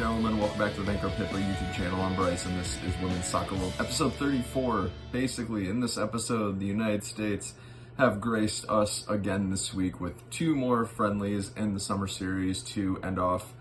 gentlemen, welcome back to the Bankrupt Hitler YouTube channel. I'm Bryce, and this is Women's Soccer World, episode 34. Basically, in this episode, the United States have graced us again this week with two more friendlies in the summer series to end off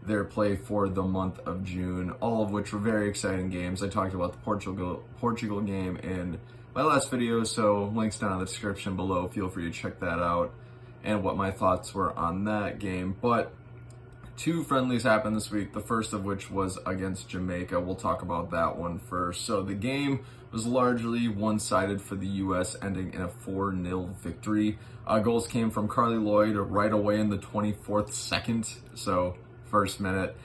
their play for the month of June, all of which were very exciting games. I talked about the Portugal game in my last video, so links down in the description below. Feel free to check that out and what my thoughts were on that game. But two friendlies happened this week, the first of which was against Jamaica. We'll talk about that one first. So the game was largely one-sided for the U.S., ending in a 4-0 victory. Goals came from Carly Lloyd right away in the 24th second, so first minute.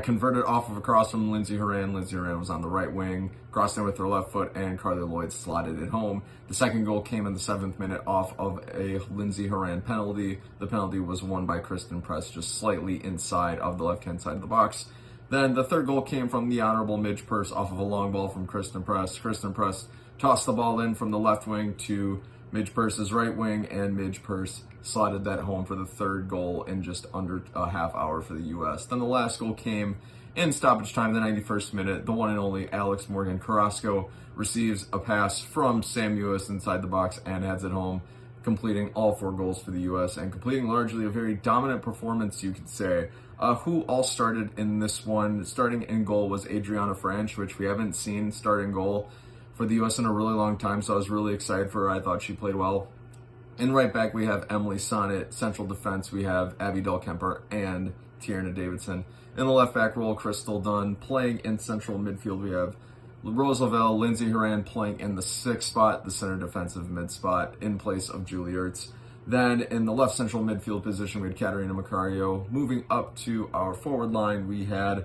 Converted off of a cross from Lindsey Horan. Lindsey Horan was on the right wing, crossed in with her left foot, and Carly Lloyd slotted it home. The second goal came in the 7th minute off of a Lindsey Horan penalty. The penalty was won by Christen Press just slightly inside of the left-hand side of the box. Then the third goal came from the honorable Midge Purse off of a long ball from Christen Press. Christen Press tossed the ball in from the left wing to Midge Purse's right wing, and Midge Purse slotted that home for the third goal in just under a half hour for the U.S. Then the last goal came in stoppage time, the 91st minute. The one and only Alex Morgan Carrasco receives a pass from Sam Ewis inside the box and heads it home, completing all 4 goals for the U.S. and completing largely a very dominant performance, you could say. Who all started in this one? Starting in goal was Adriana Franch, which we haven't seen start in goal for the U.S. in a really long time, so I was really excited for her. I thought she played well. In right back, we have Emily Sonnett. Central defense, we have Abby Dahlkemper and Tierna Davidson. In the left back role, Crystal Dunn. Playing in central midfield, we have Rose Lavelle, Lindsey Horan playing in the 6th spot, the center defensive mid spot, in place of Julie Ertz. Then in the left central midfield position, we had Catarina Macario. Moving up to our forward line, we had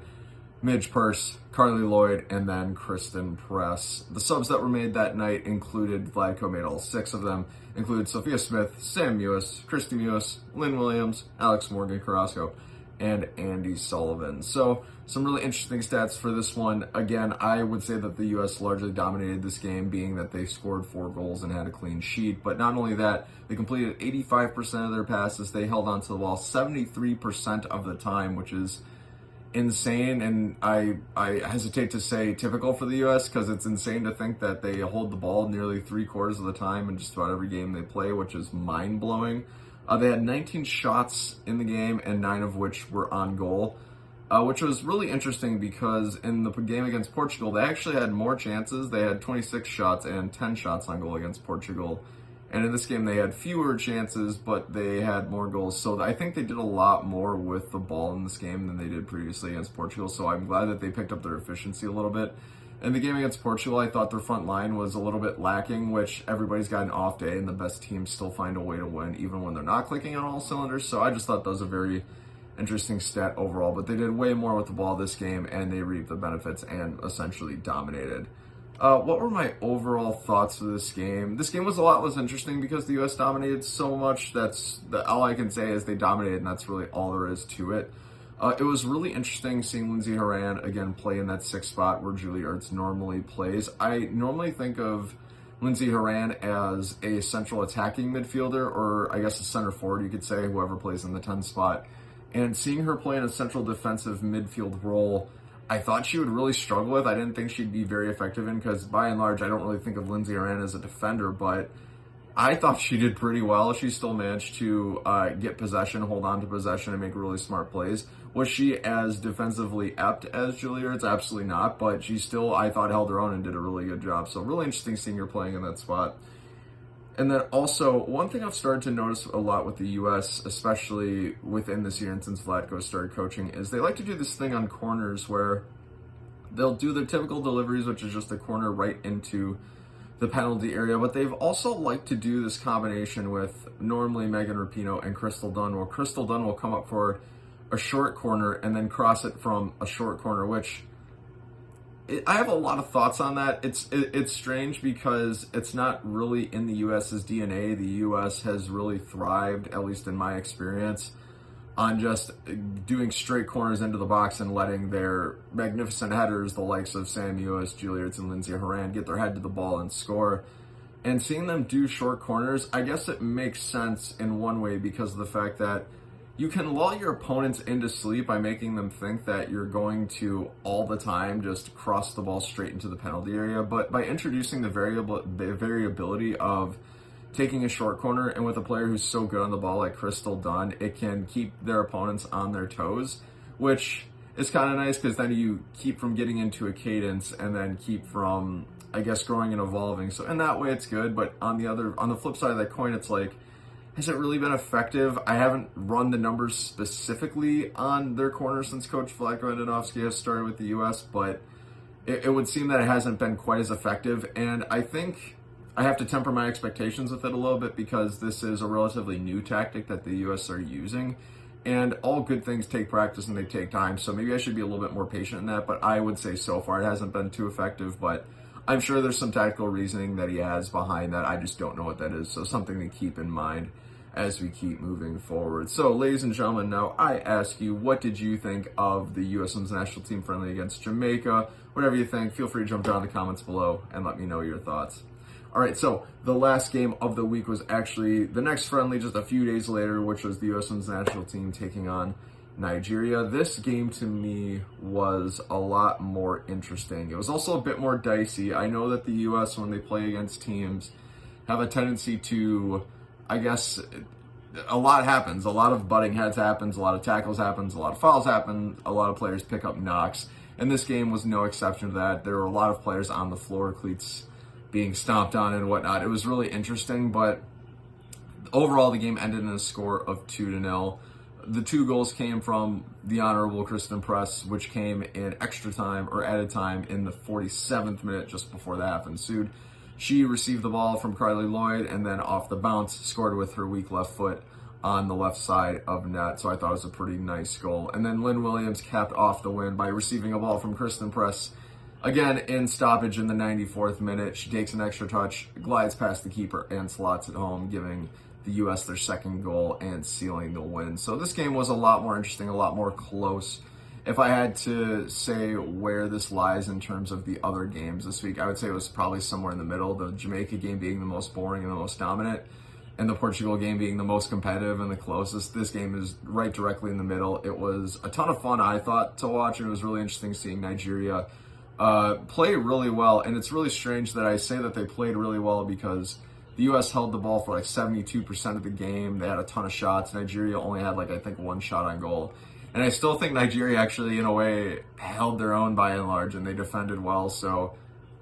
Midge Purse, Carly Lloyd, and then Christen Press. The subs that were made that night included, Vladko made all 6 of them, included Sophia Smith, Sam Ewis, Christy Mewis, Lynn Williams, Alex Morgan Carrasco, and Andy Sullivan. So some really interesting stats for this one. Again, I would say that the U.S. largely dominated this game, being that they scored 4 goals and had a clean sheet. But not only that, they completed 85% of their passes. They held onto the ball 73% of the time, which is insane, and I hesitate to say typical for the U.S. because it's insane to think that they hold the ball nearly 3/4 of the time in just about every game they play, which is mind-blowing. They had 19 shots in the game, and 9 of which were on goal, which was really interesting because in the game against Portugal, they actually had more chances. They had 26 shots and 10 shots on goal against Portugal. And in this game, they had fewer chances, but they had more goals. So I think they did a lot more with the ball in this game than they did previously against Portugal. So I'm glad that they picked up their efficiency a little bit. In the game against Portugal, I thought their front line was a little bit lacking, which everybody's got an off day, and the best teams still find a way to win, even when they're not clicking on all cylinders. So I just thought that was a very interesting stat overall. But they did way more with the ball this game, and they reaped the benefits and essentially dominated. What were my overall thoughts of this game? This game was a lot less interesting because the U.S. dominated so much. All I can say is they dominated, and that's really all there is to it. It was really interesting seeing Lindsey Horan again play in that 6th spot where Julie Ertz normally plays. I normally think of Lindsey Horan as a central attacking midfielder, or I guess a center forward, you could say, whoever plays in the 10th spot. And seeing her play in a central defensive midfield role, I thought she would really struggle with. I didn't think she'd be very effective in, because by and large, I don't really think of Lindsey Horan as a defender, but I thought she did pretty well. She still managed to get possession, hold on to possession, and make really smart plays. Was she as defensively apt as Julie Ertz? Absolutely not, but she still, I thought, held her own and did a really good job. So really interesting seeing her playing in that spot. And then also, one thing I've started to notice a lot with the U.S., especially within this year and since Vladko started coaching, is they like to do this thing on corners where they'll do their typical deliveries, which is just a corner right into the penalty area. But they've also liked to do this combination with normally Megan Rapinoe and Crystal Dunn, where Crystal Dunn will come up for a short corner and then cross it from a short corner, which I have a lot of thoughts on that. It's strange because it's not really in the U.S.'s DNA. The U.S. has really thrived, at least in my experience, on just doing straight corners into the box and letting their magnificent headers, the likes of Sam Ewis, Julie Ertz, and Lindsey Horan, get their head to the ball and score. And seeing them do short corners, I guess it makes sense in one way because of the fact that you can lull your opponents into sleep by making them think that you're going to all the time just cross the ball straight into the penalty area. But by introducing the variability of taking a short corner, and with a player who's so good on the ball like Crystal Dunn, it can keep their opponents on their toes, which is kind of nice because then you keep from getting into a cadence and then keep from, I guess, growing and evolving. So in that way, it's good. But on the flip side of that coin, it's like, has it really been effective? I haven't run the numbers specifically on their corners since Coach Vlatko Andonovski has started with the U.S., but it would seem that it hasn't been quite as effective. And I think I have to temper my expectations with it a little bit because this is a relatively new tactic that the U.S. are using. And all good things take practice and they take time. So maybe I should be a little bit more patient in that. But I would say so far it hasn't been too effective. But I'm sure there's some tactical reasoning that he has behind that. I just don't know what that is. So something to keep in mind as we keep moving forward. So, ladies and gentlemen, now I ask you, what did you think of the U.S. Women's National Team friendly against Jamaica? Whatever you think, feel free to jump down in the comments below and let me know your thoughts. All right, so the last game of the week was actually the next friendly just a few days later, which was the U.S. Women's National Team taking on Nigeria. This game to me was a lot more interesting. It was also a bit more dicey. I know that the U.S., when they play against teams, have a tendency to, I guess, a lot happens. A lot of butting heads happens, a lot of tackles happens, a lot of fouls happen, a lot of players pick up knocks. And this game was no exception to that. There were a lot of players on the floor, cleats being stomped on and whatnot. It was really interesting, but overall the game ended in a score of 2-0. The 2 goals came from the Honorable Christen Press, which came in extra time or added time in the 47th minute just before the half ensued. She received the ball from Carly Lloyd and then off the bounce scored with her weak left foot on the left side of net. So I thought it was a pretty nice goal. And then Lynn Williams capped off the win by receiving a ball from Christen Press. Again, in stoppage in the 94th minute, she takes an extra touch, glides past the keeper, and slots it home, giving the U.S. their second goal and sealing the win. So this game was a lot more interesting, a lot more close. If I had to say where this lies in terms of the other games this week, I would say it was probably somewhere in the middle, the Jamaica game being the most boring and the most dominant, and the Portugal game being the most competitive and the closest. This game is right directly in the middle. It was a ton of fun, I thought, to watch, and it was really interesting seeing Nigeria play really well. And it's really strange that I say that they played really well because the U.S. held the ball for like 72% of the game. They had a ton of shots. Nigeria only had I think 1 shot on goal. And I still think Nigeria actually, in a way, held their own by and large, and they defended well. So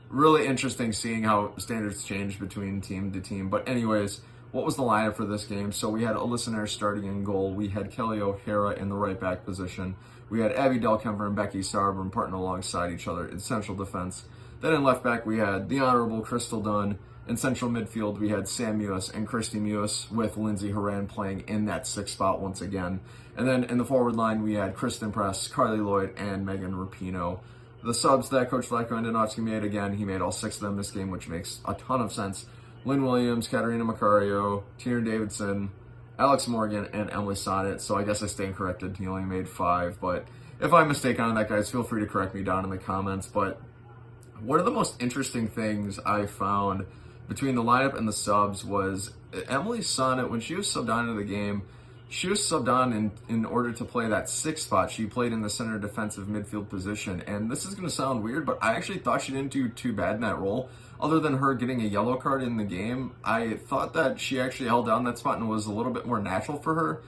really interesting seeing how standards change between team to team. But anyways, what was the lineup for this game? So we had Alyssa Nair starting in goal. We had Kelly O'Hara in the right back position. We had Abby Delkemper and Becky Sarburn partnering alongside each other in central defense. Then in left back, we had the Honorable Crystal Dunn. In central midfield, we had Sam Mewis and Christy Mewis with Lindsay Horan playing in that 6th spot once again. And then in the forward line, we had Christen Press, Carly Lloyd, and Megan Rapinoe. The subs that Coach Vlatko Andonovski made, again, he made all 6 of them this game, which makes a ton of sense. Lynn Williams, Katarina Macario, Tierna Davidson, Alex Morgan, and Emily Sonnett. So I guess I stand corrected. He only made 5. But if I'm mistaken on that, guys, feel free to correct me down in the comments. But one of the most interesting things I found between the lineup and the subs was Emily Sonnett, when she was subbed on into the game, she was subbed on in order to play that 6th spot. She played in the center defensive midfield position. And this is going to sound weird, but I actually thought she didn't do too bad in that role. Other than her getting a yellow card in the game, I thought that she actually held down that spot and was a little bit more natural for her,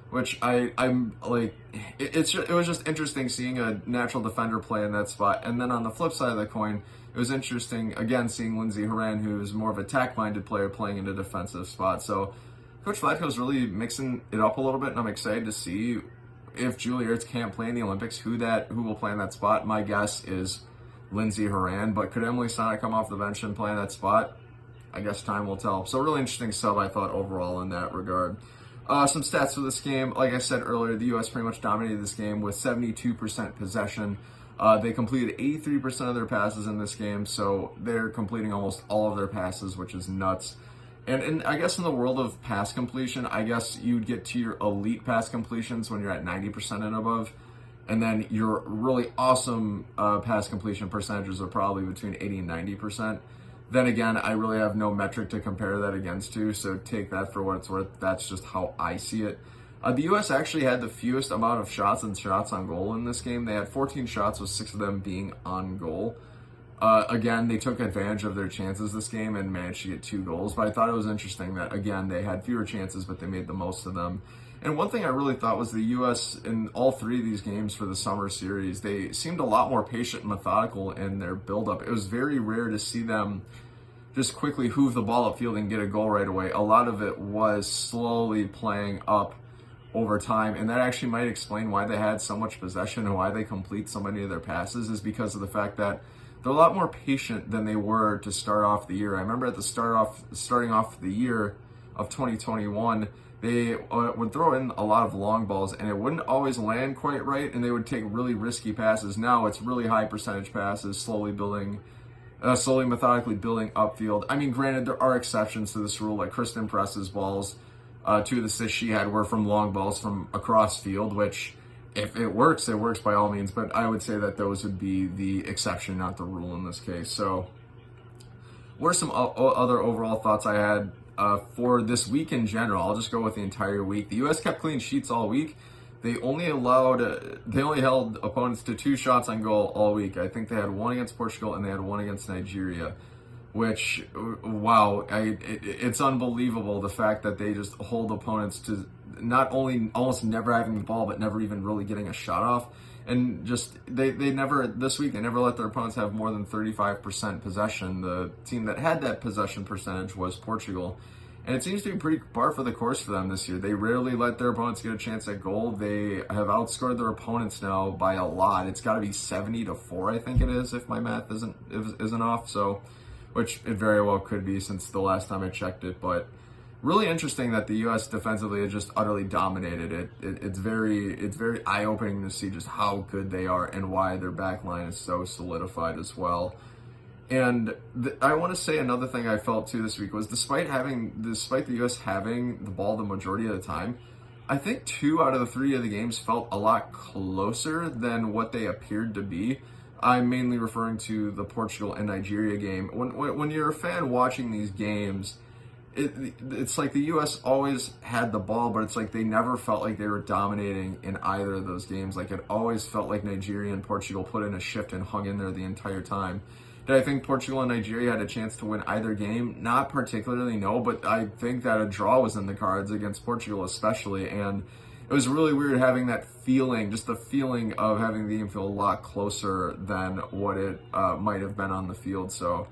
which I'm like, it was just interesting seeing a natural defender play in that spot. And then on the flip side of the coin, it was interesting, again, seeing Lindsay Horan, who's more of an attack-minded player, playing in a defensive spot. So Coach Vlatko's really mixing it up a little bit, and I'm excited to see if Julie Ertz can't play in the Olympics, who will play in that spot. My guess is Lindsay Horan, but could Emily Sonnett come off the bench and play in that spot? I guess time will tell. So really interesting sub, I thought, overall in that regard. Some stats for this game. Like I said earlier, the U.S. pretty much dominated this game with 72% possession. They completed 83% of their passes in this game, so they're completing almost all of their passes, which is nuts. And I guess in the world of pass completion, I guess you'd get to your elite pass completions when you're at 90% and above. And then your really awesome pass completion percentages are probably between 80 and 90%. Then again, I really have no metric to compare that against to, so take that for what it's worth. That's just how I see it. The U.S. actually had the fewest amount of shots and shots on goal in this game. They had 14 shots, with 6 of them being on goal. Again, they took advantage of their chances this game and managed to get 2 goals. But I thought it was interesting that, again, they had fewer chances, but they made the most of them. And one thing I really thought was the U.S. in all 3 of these games for the summer series, they seemed a lot more patient and methodical in their buildup. It was very rare to see them just quickly hoof the ball upfield and get a goal right away. A lot of it was slowly playing up over time, and that actually might explain why they had so much possession and why they complete so many of their passes, is because of the fact that they're a lot more patient than they were to start off the year. I remember at the starting off the year of 2021, they would throw in a lot of long balls, and it wouldn't always land quite right, and they would take really risky passes. Now it's really high percentage passes, slowly methodically building upfield. I mean, granted, there are exceptions to this rule, like Christen Press's balls. 2 of the assists she had were from long balls from across field, which, if it works by all means, but I would say that those would be the exception, not the rule in this case. So what are some other overall thoughts I had for this week in general? I'll just go with the entire week. The U.S. kept clean sheets all week. They only held opponents to 2 shots on goal all week. I think they had 1 against Portugal and they had 1 against Nigeria. Which, wow, it's unbelievable, the fact that they just hold opponents to not only almost never having the ball, but never even really getting a shot off. And just, they never, this week, they never let their opponents have more than 35% possession. The team that had that possession percentage was Portugal. And it seems to be pretty par for the course for them this year. They rarely let their opponents get a chance at goal. They have outscored their opponents now by a lot. It's got to be 70-4, I think it is, if my math isn't off. So, which it very well could be since the last time I checked it. But really interesting that the U.S. defensively has just utterly dominated it. It's very eye-opening to see just how good they are and why their back line is so solidified as well. And I want to say another thing I felt too this week was despite the U.S. having the ball the majority of the time, I think 2 out of the 3 of the games felt a lot closer than what they appeared to be. I'm mainly referring to the Portugal and Nigeria game. When you're a fan watching these games, it's like the U.S. always had the ball, but it's like they never felt like they were dominating in either of those games. Like, it always felt like Nigeria and Portugal put in a shift and hung in there the entire time. Did I think Portugal and Nigeria had a chance to win either game? Not particularly, no, but I think that a draw was in the cards against Portugal especially, and it was really weird having that feeling, just the feeling of having the game feel a lot closer than what it might have been on the field. So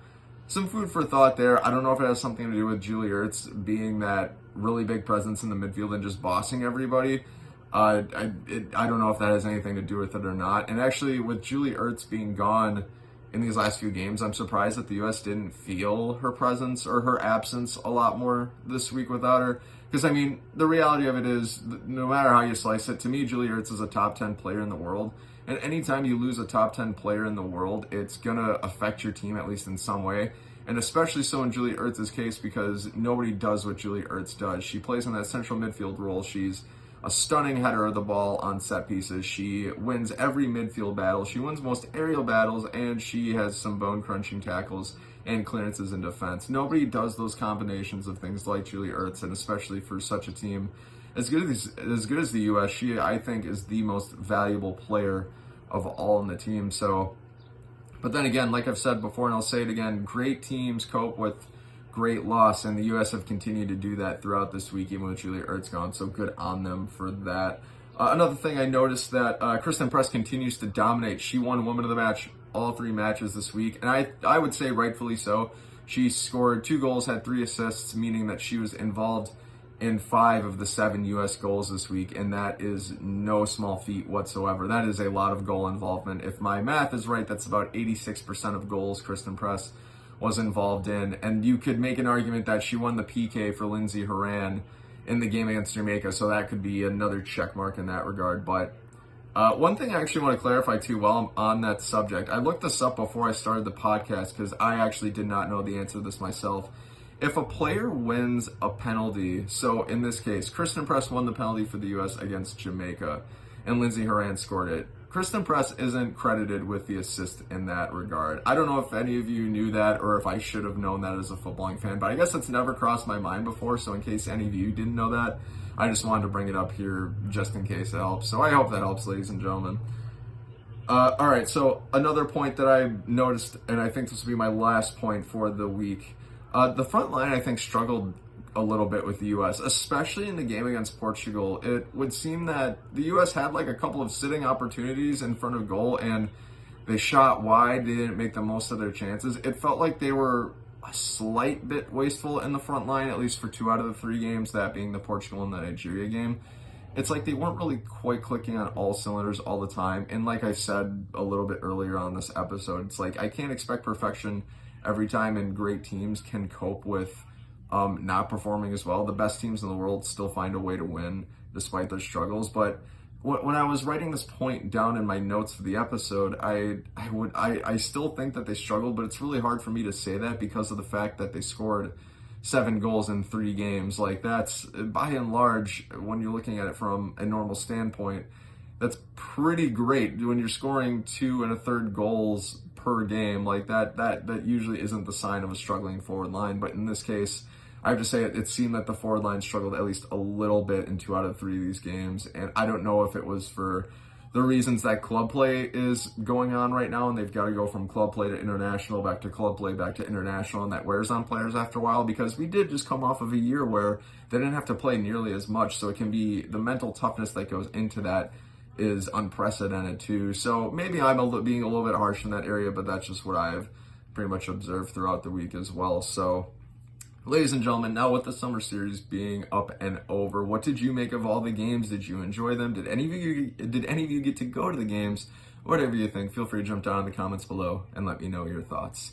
some food for thought there. I don't know if it has something to do with Julie Ertz being that really big presence in the midfield and just bossing everybody. I don't know if that has anything to do with it or not. And actually, with Julie Ertz being gone in these last few games, I'm surprised that the U.S. didn't feel her presence or her absence a lot more this week without her. Because, I mean, the reality of it is, no matter how you slice it, to me, Julie Ertz is a top 10 player in the world. And anytime you lose a top 10 player in the world, it's going to affect your team, at least in some way. And especially so in Julie Ertz's case, because nobody does what Julie Ertz does. She plays in that central midfield role. She's a stunning header of the ball on set pieces. She wins every midfield battle. She wins most aerial battles, and she has some bone-crunching tackles and clearances in defense. Nobody does those combinations of things like Julie Ertz, and especially for such a team as good as the U.S., she, I think, is the most valuable player of all in the team. So, but then again, like I've said before, and I'll say it again, great teams cope with great loss, and the U.S. have continued to do that throughout this week, even with Julie Ertz gone, so good on them for that. Another thing I noticed that Christen Press continues to dominate. She won Woman of the Match all 3 matches this week, and I would say rightfully so. She scored 2 goals, had 3 assists, meaning that she was involved in 5 of the 7 U.S. goals this week, and that is no small feat whatsoever. That is a lot of goal involvement. If my math is right, that's about 86% of goals Christen Press was involved in, and you could make an argument that she won the PK for Lindsey Horan in the game against Jamaica, so that could be another check mark in that regard. But one thing I actually want to clarify too while I'm on that subject, I looked this up before I started the podcast because I actually did not know the answer to this myself. If a player wins a penalty, so in this case, Christen Press won the penalty for the U.S. against Jamaica, and Lindsey Horan scored it. Christen Press isn't credited with the assist in that regard. I don't know if any of you knew that or if I should have known that as a footballing fan, but I guess it's never crossed my mind before, so in case any of you didn't know that, I just wanted to bring it up here just in case it helps. So I hope that helps, ladies and gentlemen. Alright, so another point that I noticed, and I think this will be my last point for the week, the front line I think struggled a little bit with the U.S., especially in the game against Portugal. It would seem that the U.S. had like a couple of sitting opportunities in front of goal, and they shot wide. They didn't make the most of their chances. It felt like they were a slight bit wasteful in the front line, at least for 2 out of the 3 games, that being the Portugal and the Nigeria game. It's like they weren't really quite clicking on all cylinders all the time. And like I said a little bit earlier on this episode, it's like I can't expect perfection every time, and great teams can cope with not performing as well. The best teams in the world still find a way to win despite their struggles. But when I was writing this point down in my notes for the episode, I still think that they struggled, but it's really hard for me to say that because of the fact that they scored 7 goals in 3 games. Like, that's, by and large, when you're looking at it from a normal standpoint, that's pretty great. When you're scoring 2 1/3 goals per game, like that usually isn't the sign of a struggling forward line. But in this case, I have to say it seemed that the forward line struggled at least a little bit in 2 out of 3 of these games. And I don't know if it was for the reasons that club play is going on right now, and they've got to go from club play to international, back to club play, back to international, and that wears on players after a while, because we did just come off of a year where they didn't have to play nearly as much. So it can be the mental toughness that goes into that is unprecedented too. So maybe I'm being a little bit harsh in that area, but that's just what I've pretty much observed throughout the week as well. So, ladies and gentlemen, now with the summer series being up and over, what did you make of all the games? Did you enjoy them? Did any of you get to go to the games? Whatever you think, feel free to jump down in the comments below and let me know your thoughts.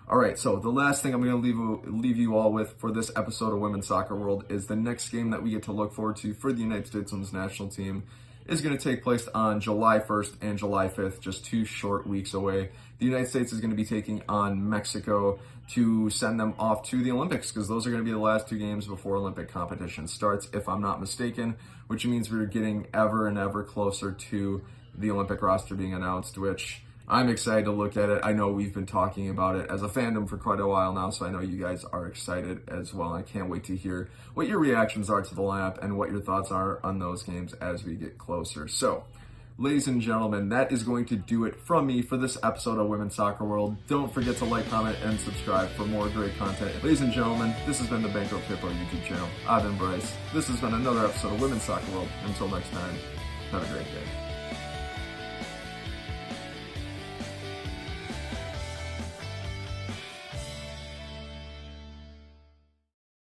All right, so the last thing I'm going to leave you all with for this episode of Women's Soccer World is the next game that we get to look forward to for the United States Women's National Team is going to take place on July 1st and July 5th, just 2 short weeks away. The United States is going to be taking on Mexico to send them off to the Olympics, because those are going to be the last 2 games before Olympic competition starts, if I'm not mistaken, which means we're getting ever and ever closer to the Olympic roster being announced, which I'm excited to look at it. I know we've been talking about it as a fandom for quite a while now, so I know you guys are excited as well. I can't wait to hear what your reactions are to the lineup and what your thoughts are on those games as we get closer. So, ladies and gentlemen, that is going to do it from me for this episode of Women's Soccer World. Don't forget to like, comment, and subscribe for more great content. Ladies and gentlemen, this has been the Bankrupt Hippo YouTube channel. I've been Bryce. This has been another episode of Women's Soccer World. Until next time, have a great day.